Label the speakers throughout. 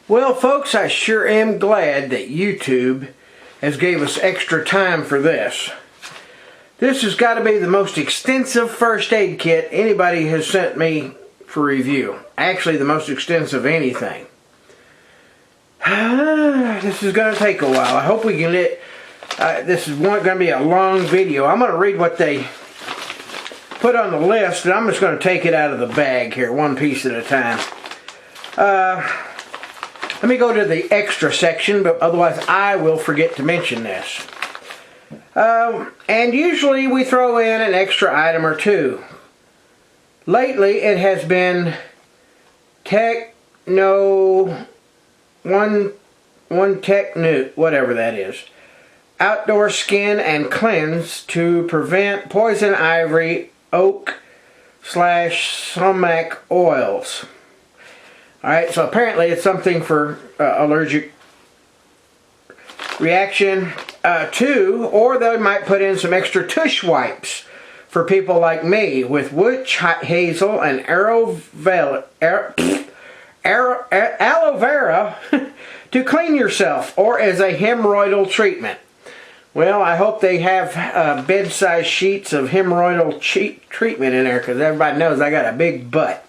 Speaker 1: Well, folks, I sure am glad that YouTube has gave us extra time for this. This has got to be the most extensive first aid kit anybody has sent me for review. Actually, the most extensive anything. This is going to take a while. I hope we can this is going to be a long video. I'm going to read what they put on the list, and I'm just going to take it out of the bag here, one piece at a time. Let me go to the extra section, but otherwise I will forget to mention this. And usually we throw in an extra item or two. Lately it has been one Techno, whatever that is. Outdoor skin and cleanse to prevent poison ivy, oak / sumac oils. Alright, so apparently it's something for allergic reaction to, or they might put in some extra tush wipes for people like me with witch hazel and aloe vera to clean yourself, or as a hemorrhoidal treatment. Well, I hope they have bed-sized sheets of hemorrhoidal treatment in there, because everybody knows I got a big butt.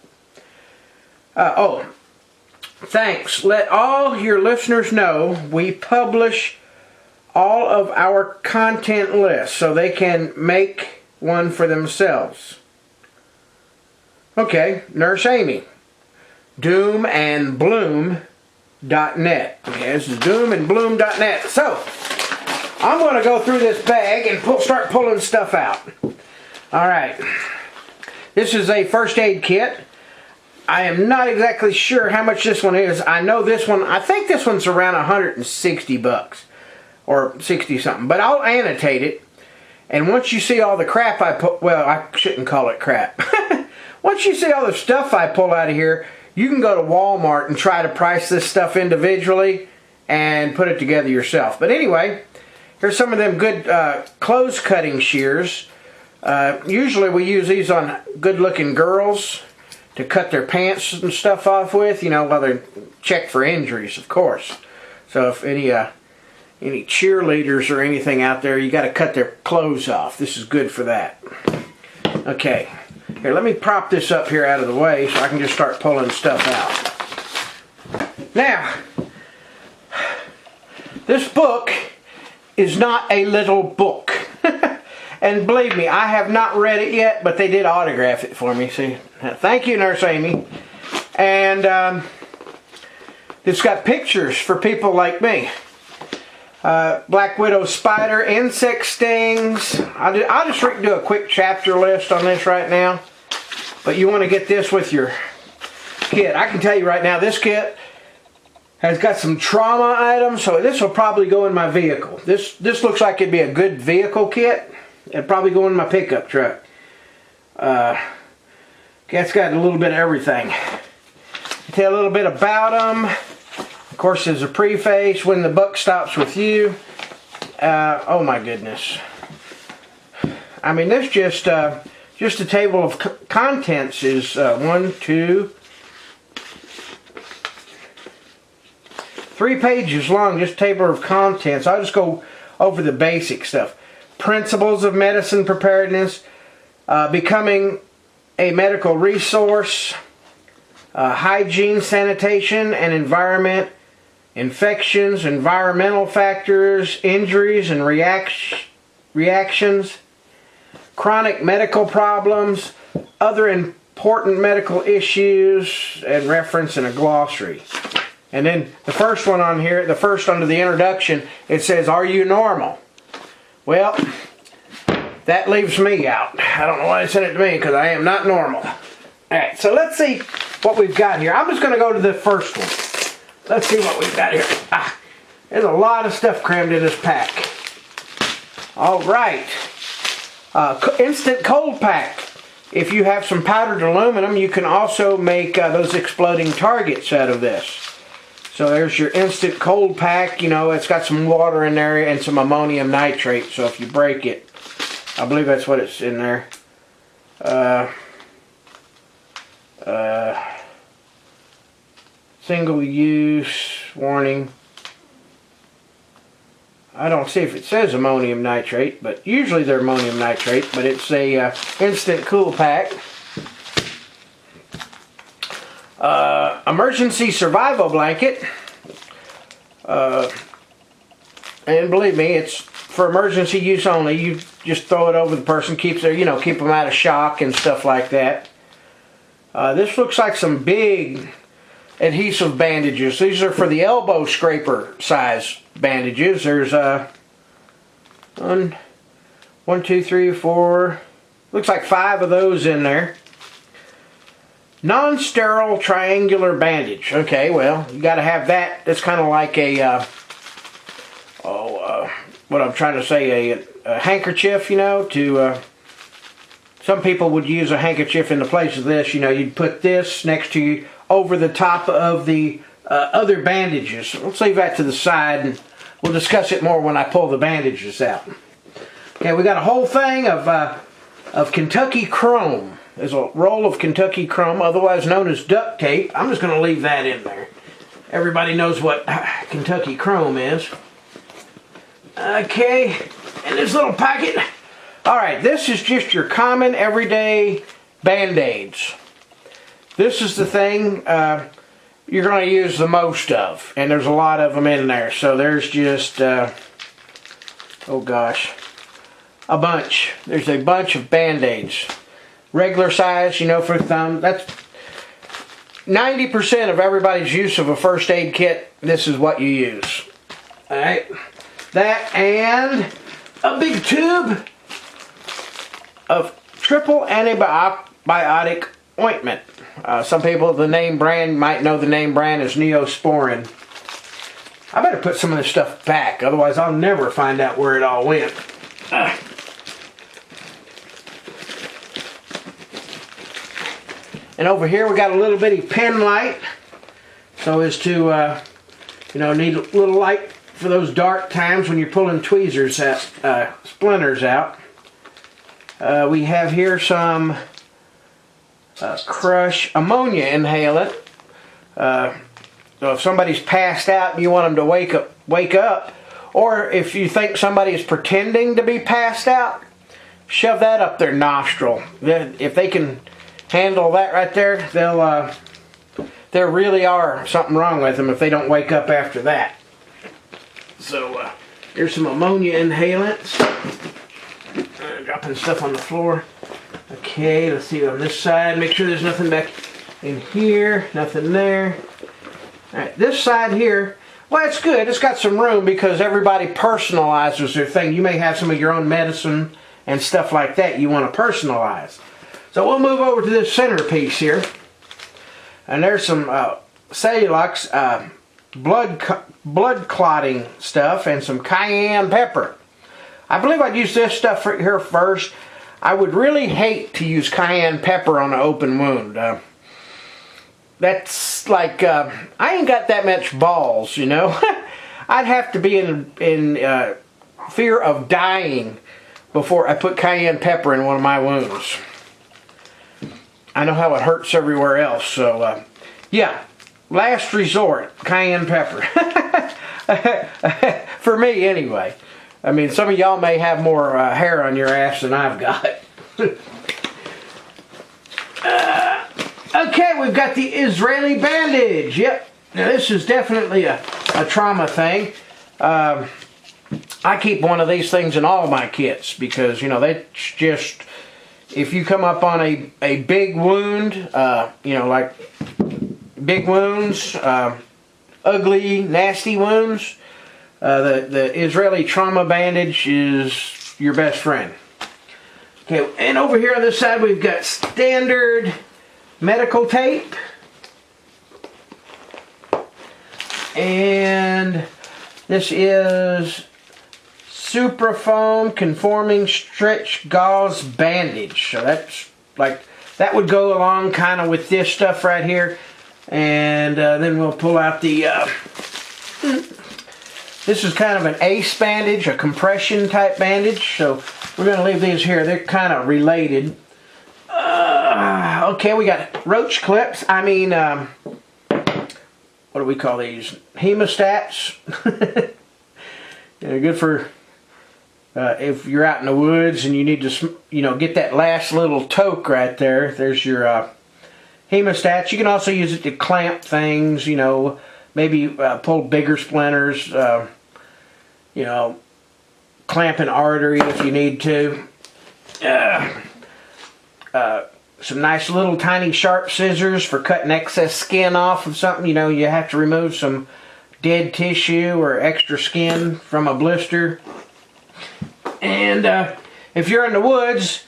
Speaker 1: Thanks. Let all your listeners know we publish all of our content lists so they can make one for themselves. Okay, Nurse Amy. DoomandBloom.net. Okay, this is DoomandBloom.net. So, I'm going to go through this bag and start pulling stuff out. Alright. This is a first aid kit. I am not exactly sure how much this one is. I know this one, I think this one's around 160 bucks. Or 60 something. But I'll annotate it. And once you see all the crap I put, well, I shouldn't call it crap. Once you see all the stuff I pull out of here, you can go to Walmart and try to price this stuff individually and put it together yourself. But anyway, here's some of them good clothes cutting shears. Usually we use these on good looking girls to cut their pants and stuff off with, you know, while they're checked for injuries, of course. So if any cheerleaders or anything out there, you got to cut their clothes off. This is good for that. Okay, here, let me prop this up here out of the way so I can just start pulling stuff out. Now, this book is not a little book. And believe me, I have not read it yet, but they did autograph it for me. See, thank you, Nurse Amy. And it's got pictures for people like me. Black widow spider, insect stings. I'll just do a quick chapter list on this right now. But you want to get this with your kit. I can tell you right now, this kit has got some trauma items, so this will probably go in my vehicle. This looks like it'd be a good vehicle kit. It'd probably go in my pickup truck. It's got a little bit of everything. Tell a little bit about them. Of course, there's a preface, when the buck stops with you. Oh my goodness. I mean, this just a table of contents is 3 pages long, just table of contents. I'll just go over the basic stuff. Principles of medicine preparedness, becoming a medical resource, hygiene, sanitation, and environment, infections, environmental factors, injuries and reactions, chronic medical problems, other important medical issues, and reference in a glossary. And then the first one on here, the first under the introduction, it says, "Are you normal?" Well, that leaves me out. I don't know why they sent it to me, because I am not normal. Alright, so let's see what we've got here. I'm just going to go to the first one. Let's see what we've got here. There's a lot of stuff crammed in this pack. Alright. Instant cold pack. If you have some powdered aluminum, you can also make those exploding targets out of this. So there's your instant cold pack. You know, it's got some water in there and some ammonium nitrate. So if you break it, I believe that's what it's in there. Single use warning. I don't see if it says ammonium nitrate, but usually they're ammonium nitrate, but it's a instant cool pack. Emergency survival blanket. And believe me, it's for emergency use only. You just throw it over the person, keeps their, keep them out of shock and stuff like that. This looks like some big adhesive bandages. These are for the elbow scraper size bandages. There's one, two, three, four. Looks like 5 of those in there. Non-sterile triangular bandage. Okay, well, you got to have that. That's kind of like a what I'm trying to say, a handkerchief, to some people would use a handkerchief in the place of this. You'd put this next to you over the top of the other bandages. Let's leave that to the side, and we'll discuss it more when I pull the bandages out. Okay, we got a whole thing of Kentucky Chrome. There's a roll of Kentucky Chrome, otherwise known as duct tape. I'm just going to leave that in there. Everybody knows what Kentucky Chrome is. Okay, and this little packet. Alright, this is just your common everyday Band-Aids. This is the thing you're going to use the most of. And there's a lot of them in there. So there's just, oh gosh, a bunch. There's a bunch of Band-Aids. Regular size, for thumb. That's 90% of everybody's use of a first aid kit. This is what you use. Alright. That and a big tube of triple antibiotic ointment. Some people, the name brand, might know the name brand is Neosporin. I better put some of this stuff back, otherwise I'll never find out where it all went. And over here we got a little bitty pen light, so as to, need a little light for those dark times when you're pulling tweezers out, splinters out. We have here some Crush ammonia inhalant. So if somebody's passed out and you want them to wake up, or if you think somebody is pretending to be passed out, shove that up their nostril. If they can handle that right there, there really are something wrong with them if they don't wake up after that. So here's some ammonia inhalants. Dropping stuff on the floor. Okay, let's see on this side. Make sure there's nothing back in here. Nothing there. Alright, this side here, well, it's good. It's got some room because everybody personalizes their thing. You may have some of your own medicine and stuff like that you want to personalize. So we'll move over to this centerpiece here. And there's some Cellulux blood clotting stuff and some cayenne pepper. I believe I'd use this stuff here first. I would really hate to use cayenne pepper on an open wound. That's like, I ain't got that much balls, I'd have to be in fear of dying before I put cayenne pepper in one of my wounds. I know how it hurts everywhere else, so yeah, last resort, cayenne pepper. For me, anyway. I mean, some of y'all may have more hair on your ass than I've got. Okay, we've got the Israeli bandage. Yep, now this is definitely a trauma thing. I keep one of these things in all my kits because, that's just, if you come up on a big wound, like big wounds, ugly, nasty wounds, the Israeli trauma bandage is your best friend. Okay, and over here on this side we've got standard medical tape. And this is Suprafoam conforming stretch gauze bandage. So that's like, that would go along kind of with this stuff right here. And then we'll pull out the, this is kind of an ACE bandage, a compression type bandage. So we're going to leave these here. They're kind of related. Okay, we got roach clips. what do we call these? Hemostats. They're good for if you're out in the woods and you need to, get that last little toke right there. There's your hemostats. You can also use it to clamp things, maybe pull bigger splinters, clamp an artery if you need to. Some nice little tiny sharp scissors for cutting excess skin off of something. You have to remove some dead tissue or extra skin from a blister. And if you're in the woods,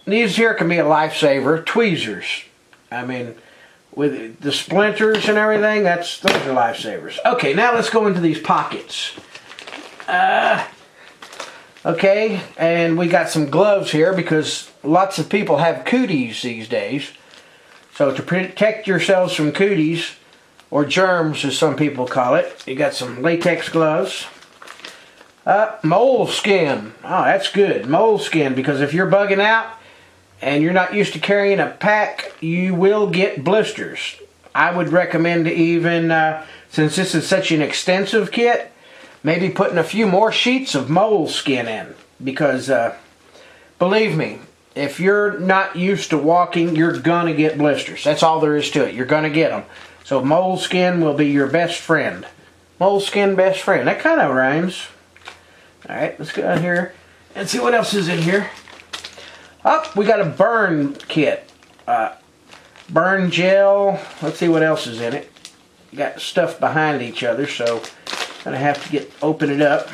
Speaker 1: these here can be a lifesaver. Tweezers. I mean, with the splinters and everything, those are lifesavers. Okay, now let's go into these pockets. Okay, and we got some gloves here because lots of people have cooties these days. So to protect yourselves from cooties, or germs as some people call it, you got some latex gloves. Moleskin. Oh, that's good. Moleskin, because if you're bugging out and you're not used to carrying a pack, you will get blisters. I would recommend even, since this is such an extensive kit, maybe putting a few more sheets of moleskin in, because believe me, if you're not used to walking, you're gonna get blisters. That's all there is to it. You're gonna get them. So moleskin will be your best friend. Moleskin best friend. That kind of rhymes. All right, let's go down here and see what else is in here. Oh, we got a burn kit. Burn gel. Let's see what else is in it. You got stuff behind each other, so I'm gonna have to open it up.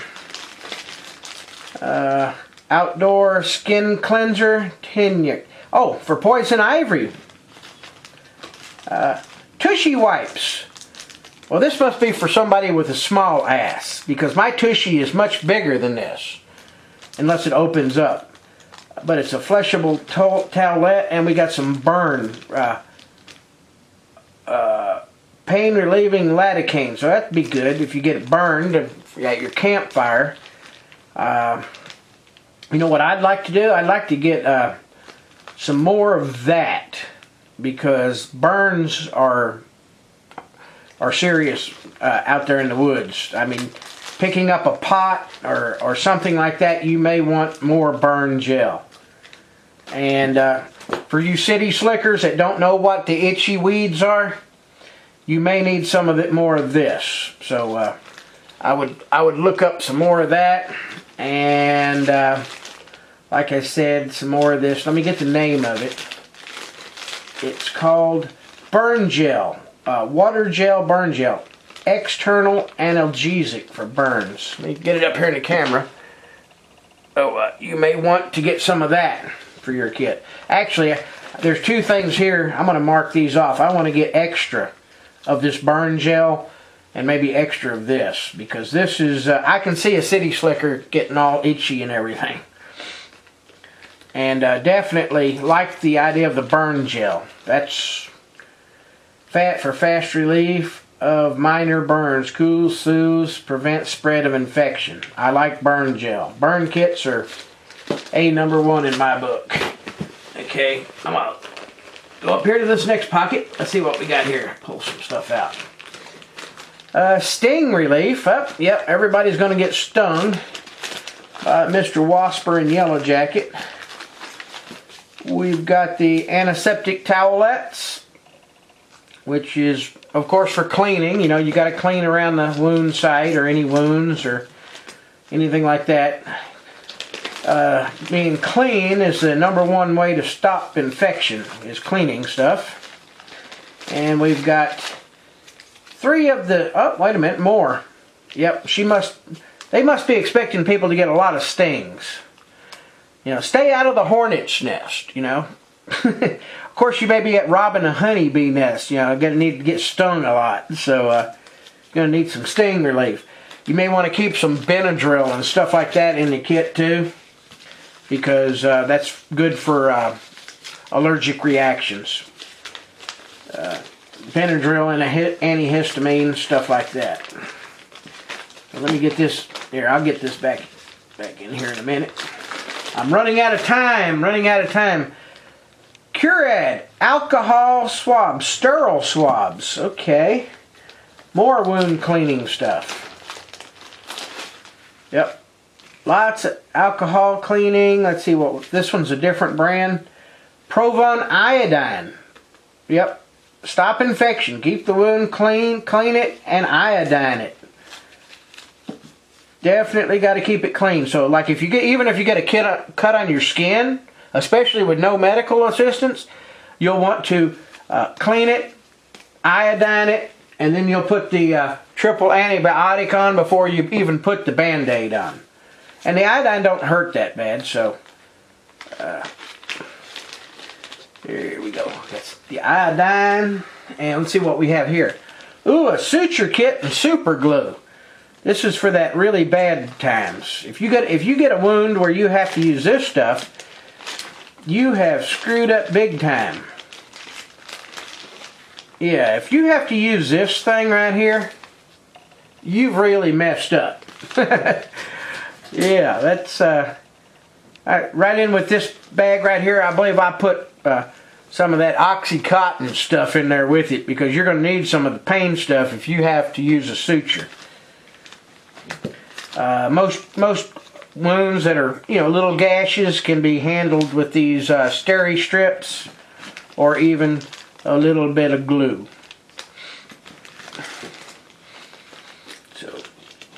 Speaker 1: Outdoor skin cleanser, oh, for poison ivy. Tushy wipes. Well, this must be for somebody with a small ass, because my tushy is much bigger than this, unless it opens up. But it's a flushable towelette, and we got some burn pain relieving lidocaine, so that'd be good if you get it burned at your campfire. You know what I'd like to do? I'd like to get some more of that, because burns are serious out there in the woods. I mean, picking up a pot or something like that, you may want more burn gel. And for you city slickers that don't know what the itchy weeds are, you may need some of it more of this. So I would look up some more of that, and like I said, some more of this. Let me get the name of it. It's called burn gel, water gel, burn gel, external analgesic for burns. Let me get it up here in the camera. Oh, you may want to get some of that for your kit. Actually, there's two things here. I'm going to mark these off. I want to get extra of this burn gel and maybe extra of this, because this is, I can see a city slicker getting all itchy and everything. And definitely like the idea of the burn gel. That's for fast relief of minor burns, cools, soothes, prevents spread of infection. I like burn gel. Burn kits are #1 in my book. Okay, I'm gonna go up here to this next pocket. Let's see what we got here. Pull some stuff out. Sting relief. Yep, everybody's gonna get stung. Mr. Wasper in Yellow Jacket. We've got the antiseptic towelettes, which is, of course, for cleaning. You know, you got to clean around the wound site or any wounds or anything like that. Being clean is the #1 way to stop infection, is cleaning stuff. And we've got 3 of the, oh, wait a minute, more. Yep, they must be expecting people to get a lot of stings. You know, stay out of the hornet's nest, you know. Of course, you may be robbing a honeybee nest, you know, gonna need to get stung a lot. So, gonna need some sting relief. You may want to keep some Benadryl and stuff like that in the kit too, because that's good for allergic reactions. Benadryl and antihistamine, stuff like that. So let me get this here. I'll get this back in here in a minute. I'm running out of time. Curad alcohol swabs, sterile swabs. Okay. More wound cleaning stuff. Yep. Lots of alcohol cleaning. Let's see what this one's a different brand. Provon iodine. Yep. Stop infection. Keep the wound clean. Clean it and iodine it. Definitely got to keep it clean. So, like if you get, even if you get a cut on your skin, especially with no medical assistance, you'll want to clean it, iodine it, and then you'll put the triple antibiotic on before you even put the Band-Aid on. And the iodine don't hurt that bad, so here we go. That's the iodine, and let's see what we have here. Ooh, a suture kit and super glue. This is for that really bad times. If you get a wound where you have to use this stuff, you have screwed up big time. Yeah, if you have to use this thing right here, you've really messed up. Yeah, that's right in with this bag right here. I believe I put some of that Oxycontin stuff in there with it, because you're going to need some of the pain stuff if you have to use a suture. Most wounds that are, little gashes can be handled with these steri strips or even a little bit of glue. So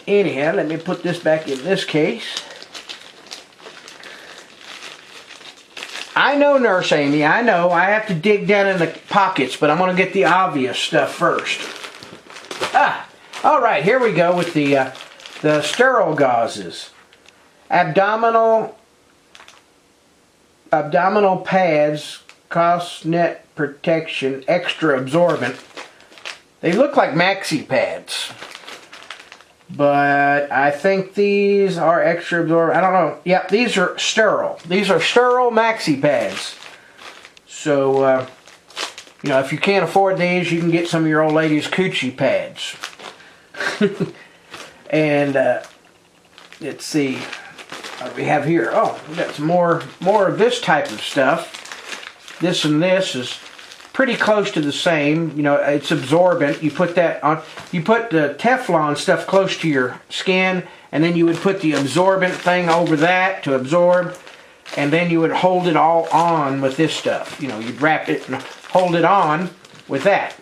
Speaker 1: anyhow, let me put this back in this case. I know, Nurse Amy, I know I have to dig down in the pockets, but I'm going to get the obvious stuff first. All right, here we go with the sterile gauzes. Abdominal pads, Cosnet protection, extra absorbent. They look like maxi pads, but I think these are extra absorbent. I don't know. Yep, these are sterile. These are sterile maxi pads. So, if you can't afford these, you can get some of your old lady's coochie pads. And let's see what we have here. Oh, we got some more of this type of stuff. This and this is pretty close to the same. It's absorbent. You put that on. You put the Teflon stuff close to your skin, and then you would put the absorbent thing over that to absorb, and then you would hold it all on with this stuff. You'd wrap it and hold it on with that.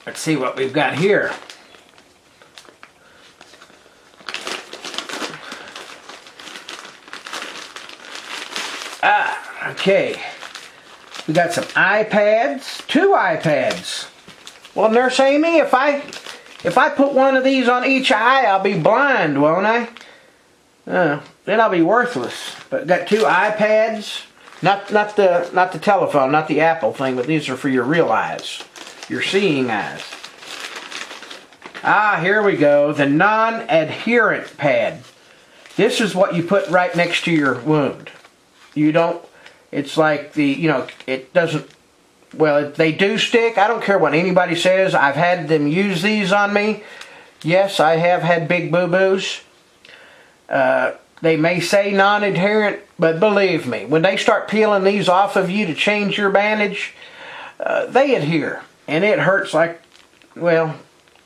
Speaker 1: Let's see what we've got here. Okay, we got some iPads, 2 iPads. Well, Nurse Amy, if I put one of these on each eye, I'll be blind, won't I? Then I'll be worthless. But got 2 iPads, not the telephone, not the Apple thing, but these are for your real eyes, your seeing eyes. Here we go, the non-adherent pad. This is what you put right next to your wound. It's like it doesn't, well, they do stick. I don't care what anybody says. I've had them use these on me. Yes, I have had big boo-boos. They may say non-adherent, but believe me, when they start peeling these off of you to change your bandage, they adhere. And it hurts like, well,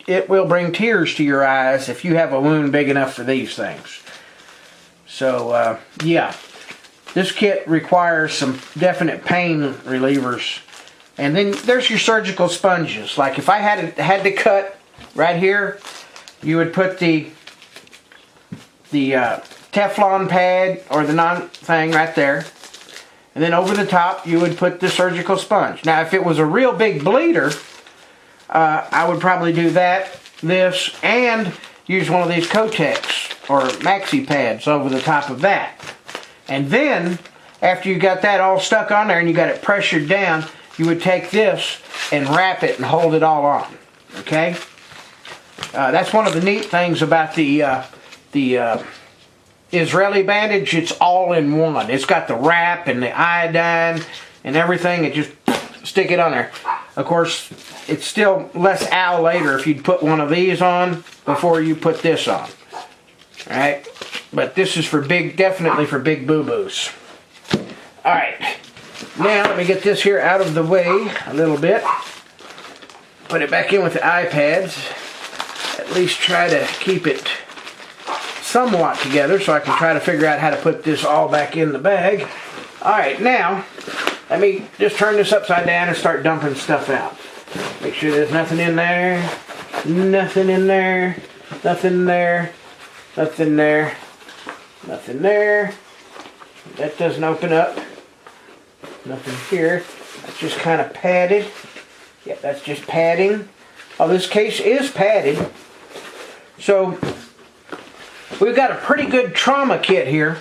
Speaker 1: it will bring tears to your eyes if you have a wound big enough for these things. So, yeah. This kit requires some definite pain relievers. And then there's your surgical sponges. Like if I had to cut right here, you would put the Teflon pad or the non-thing right there. And then over the top, you would put the surgical sponge. Now, if it was a real big bleeder, I would probably do this, and use one of these Kotex or maxi pads over the top of that. And then, after you got that all stuck on there and you got it pressured down, you would take this and wrap it and hold it all on. Okay? That's one of the neat things about the Israeli bandage. It's all in one. It's got the wrap and the iodine and everything. It just stick it on there. Of course, it's still less ow later if you'd put one of these on before you put this on. Alright? But this is for definitely for big boo-boos. Alright. Now, let me get this here out of the way a little bit. put it back in with the iPads. At least try to keep it somewhat together so I can try to figure out how to put this all back in the bag. Alright, now let me just turn this upside down and start dumping stuff out. Make sure there's nothing in there. Nothing in there. Nothing there. Nothing there. Nothing there. That doesn't open up. Nothing here. That's just kind of padded. Yeah, that's just padding. Oh, this case is padded. So we've got a pretty good trauma kit here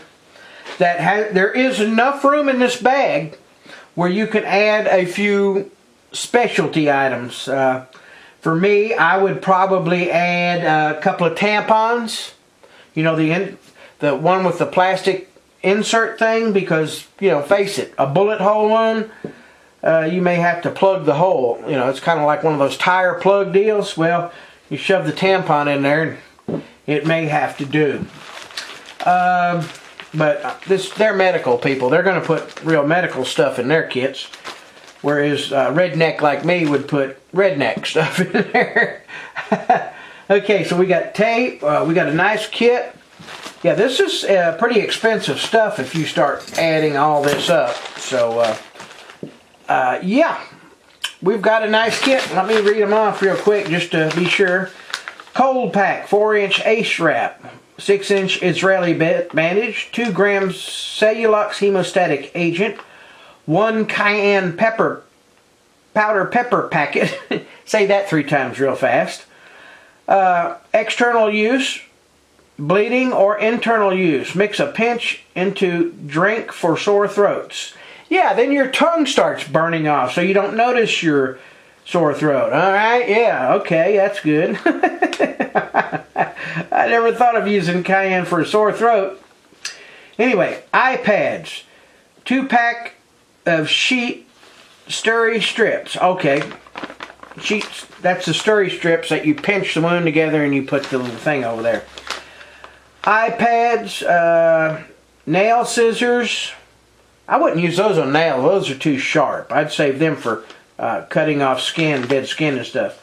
Speaker 1: that has, there is enough room in this bag where you can add a few specialty items. For me, I would probably add a couple of tampons. You know, the one with the plastic insert thing, because, you know, face it, a bullet hole one, you may have to plug the hole. You know, it's kind of like one of those tire plug deals. Well, you shove the tampon in there and it may have to do. But they're medical people. They're going to put real medical stuff in their kits. Whereas redneck like me would put redneck stuff in there. Okay, so we got tape. We got a nice kit. Yeah, this is pretty expensive stuff if you start adding all this up. So, yeah, we've got a nice kit. Let me read them off real quick just to be sure. Cold pack, 4-inch ace wrap, 6-inch Israeli bandage, 2 grams Cellulose hemostatic agent, 1 cayenne powder pepper packet. Say that 3 times real fast. External use, bleeding or internal use. Mix a pinch into drink for sore throats. Yeah, then your tongue starts burning off so you don't notice your sore throat. Alright, yeah, okay, that's good. I never thought of using cayenne for a sore throat. Anyway, iPads. 2-pack of sheet sturry strips. Okay, sheets, that's the sturry strips that you pinch the wound together and you put the little thing over there. iPads, nail scissors. I wouldn't use those on nails. Those are too sharp. I'd save them for cutting off skin, dead skin and stuff.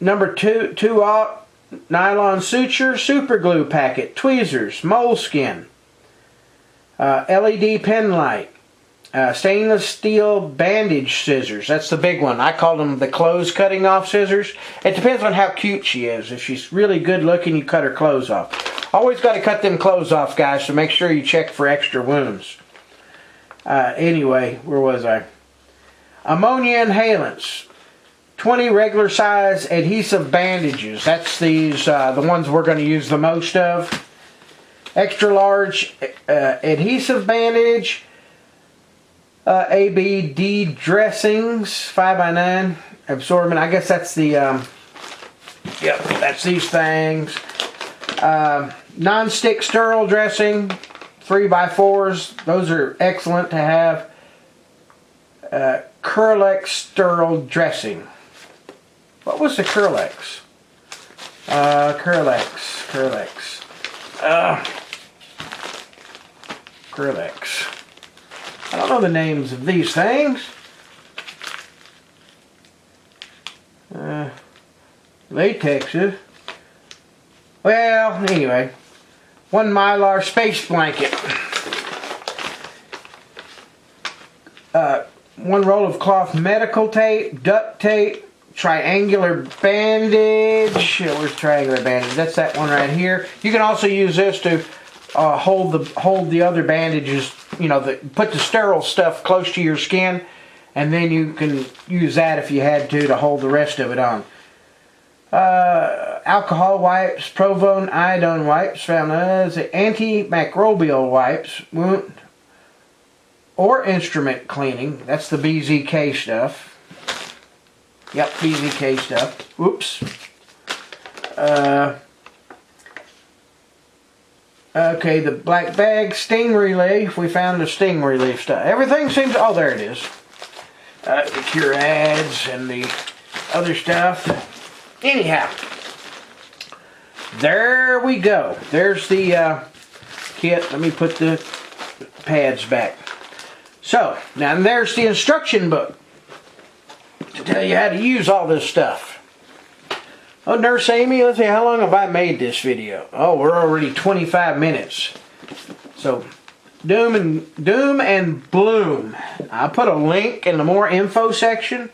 Speaker 1: Number 2-aught nylon suture, super glue packet, tweezers, moleskin, LED pen light, stainless steel bandage scissors. That's the big one. I call them the clothes cutting off scissors. It depends on how cute she is. If she's really good looking, you cut her clothes off. Always got to cut them clothes off, guys, so make sure you check for extra wounds. Anyway, where was I? Ammonia inhalants. 20 regular size adhesive bandages. That's these, the ones we're going to use the most of. Extra large adhesive bandage. ABD dressings, 5x9 absorbent. I guess that's the, yep, that's these things. Non-stick sterile dressing, 3x4s. Those are excellent to have. Curlex sterile dressing. What was the Curlex? Curlex. I don't know the names of these things. Latexes. Well, anyway. 1 Mylar space blanket. 1 roll of cloth medical tape, duct tape, triangular bandage. Where's triangular bandage? That's that one right here. You can also use this to hold the other bandages. You know, put the sterile stuff close to your skin, and then you can use that if you had to hold the rest of it on. Alcohol wipes, Provone iodine wipes, antimicrobial wipes, wound or instrument cleaning. That's the BZK stuff. Yep, BZK stuff. Oops. Okay, the black bag, sting relief. We found the sting relief stuff. Everything seems, oh, there it is. The cure ads and the other stuff. Anyhow, there we go. There's the kit. Let me put the pads back. So, now there's the instruction book. tell you how to use all this stuff. Oh, Nurse Amy, let's see, how long have I made this video? Oh, we're already 25 minutes. So, Doom and Bloom. I'll put a link in the more info section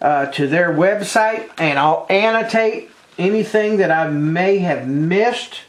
Speaker 1: to their website, and I'll annotate anything that I may have missed.